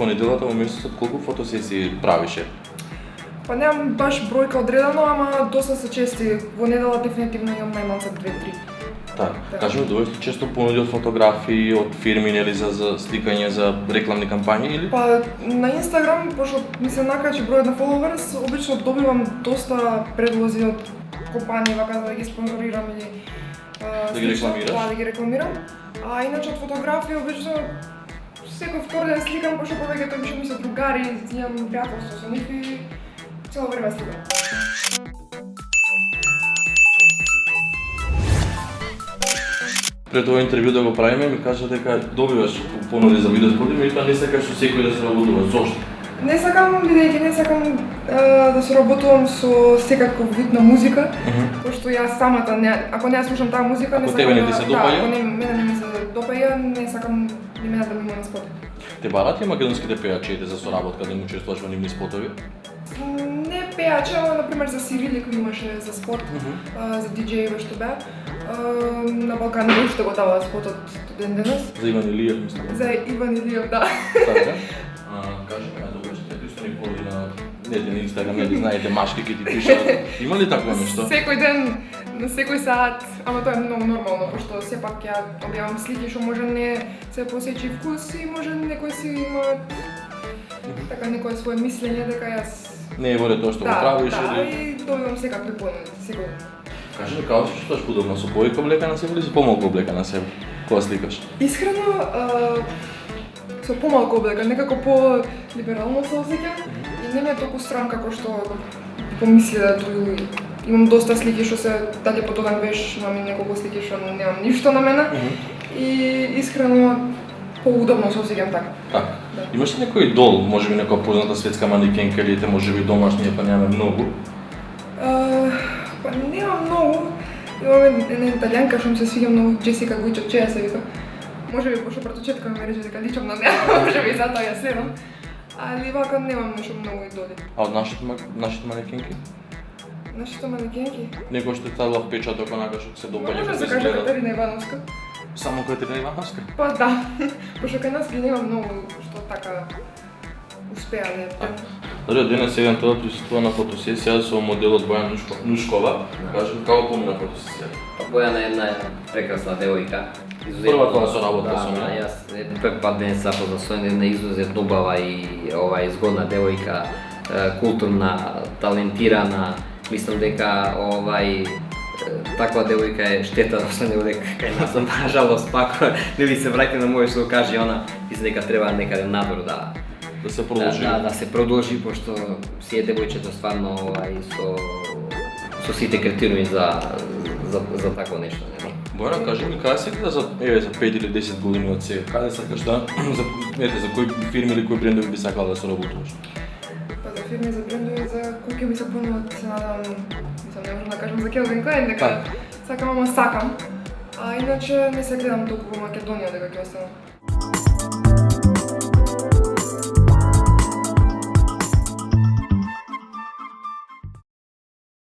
во неделата во месецот колку фотосесии правише? Па немам баш бројка одредено, ама доста се чести. Во недела дефинитивно имам најмалку 2-3. Така, кажи ми, доволно често понудат фотографии од фирми нели за сликање за рекламни кампањи или? Па на Инстаграм, пошто ми се накачи бројот на фоловерс, обично добивам доста предлози од компании вака да ги спонзорирам или да ги рекламираш? Да, да ги рекламирам. А иначе од фотографија обично секој втор ден сликам, пошто повеќето више ми се другари, имам пријателство со нив и цело време сликам. Пред ова интервју да го правиме, ми кажа дека добиваш понуди за видеоспоти, меѓутоа не сакаш со секој да се работува. Зошто? Не сакам, бидејќи не сакам да се работувам со секаков вид на музика, пошто јас самата ако не ја слушам таа музика, не сакам. Ако тебе не ти се допаѓа? Ако мене не ми се допаѓа, не сакам имена да ми има на спот. Те барат ли македонските пејачи за соработка да им учествуваш во нивни спотови? Не пејачи, ама например за Сирилик имаше за спот, за диџеји што беа. На Балкан уште го дава спотот ден денес. За Иван Илиев, мислам. За Иван Илиев, да. Така. Кажи ми, добро што ти стои поди на Инстаграм, нели знаете, машки ќе ти пишат. Има ли такво нешто? Секој ден, на секој саат, ама тоа е многу нормално, пошто сепак ја објавам слики што може не се посечи вкус и може некој си има така некое свое мислење дека јас Не е воле тоа што го правиш или? Да, и добивам секакви понуди, секој. Кажи ми, како се чувствуваш подобно, со повеќе облека на себе или со помалку облека на себе, кога сликаш? Искрено, со помалку облека, некако по-либерално се осеќам и не ме е толку срам како што помисли да имам доста слики што се дали под оден веш, имам и неколку слики што немам ништо на мене и искрено поудобно се осеќам така. Така. Имаш ли некој идол, можеби некоја позната светска манекенка или ете можеби домашни, па нема многу? Па нема многу. Имам една италијанка што ми се свиѓа многу, Джесика Гуичо, чеја се вика. Можеби пошто праточетка ми рече дека личам на неа, можеби и затоа ја следам. Али вака немам нешто многу идоли. А од нашите манекенки? Нашите манекенки? Некој што ставила впечаток онака што се допаѓа. Може да се каже Катерина Ивановска. Само Катерина Ивановска? Па да, пошто кај нас ги нема многу што така успеале. Добре, денес еден тоа присуствува на фотосесија со моделот Бојана Нушкова. Кажи, како помина фотосесијата? Бојана е една прекрасна девојка. Прва кога соработила со неа? неа? Јас прв пат денес запознав со неа, една изузетно убава и згодна девојка, културна, талентирана. Мислам дека таква девојка е штета да остане овде кај нас, на жалост пак нели се враќа на мој што каже она, мислам дека треба некаде надвор да се продолжи. Да се продолжи пошто си е девојчето стварно со сите критериуми за такво нешто, нели? Бојана, кажи ми, каде се гледа за 5 или 10 години од сега? Каде сакаш да, за кои фирми или кои брендови би сакала да соработуваш? Па за фирми, за брендови, за кои ќе ми се понудат, се надевам, не можам да кажам за Calvin Klein, дека сакам, ама сакам. А иначе не се гледам толку во Македонија дека ќе останам.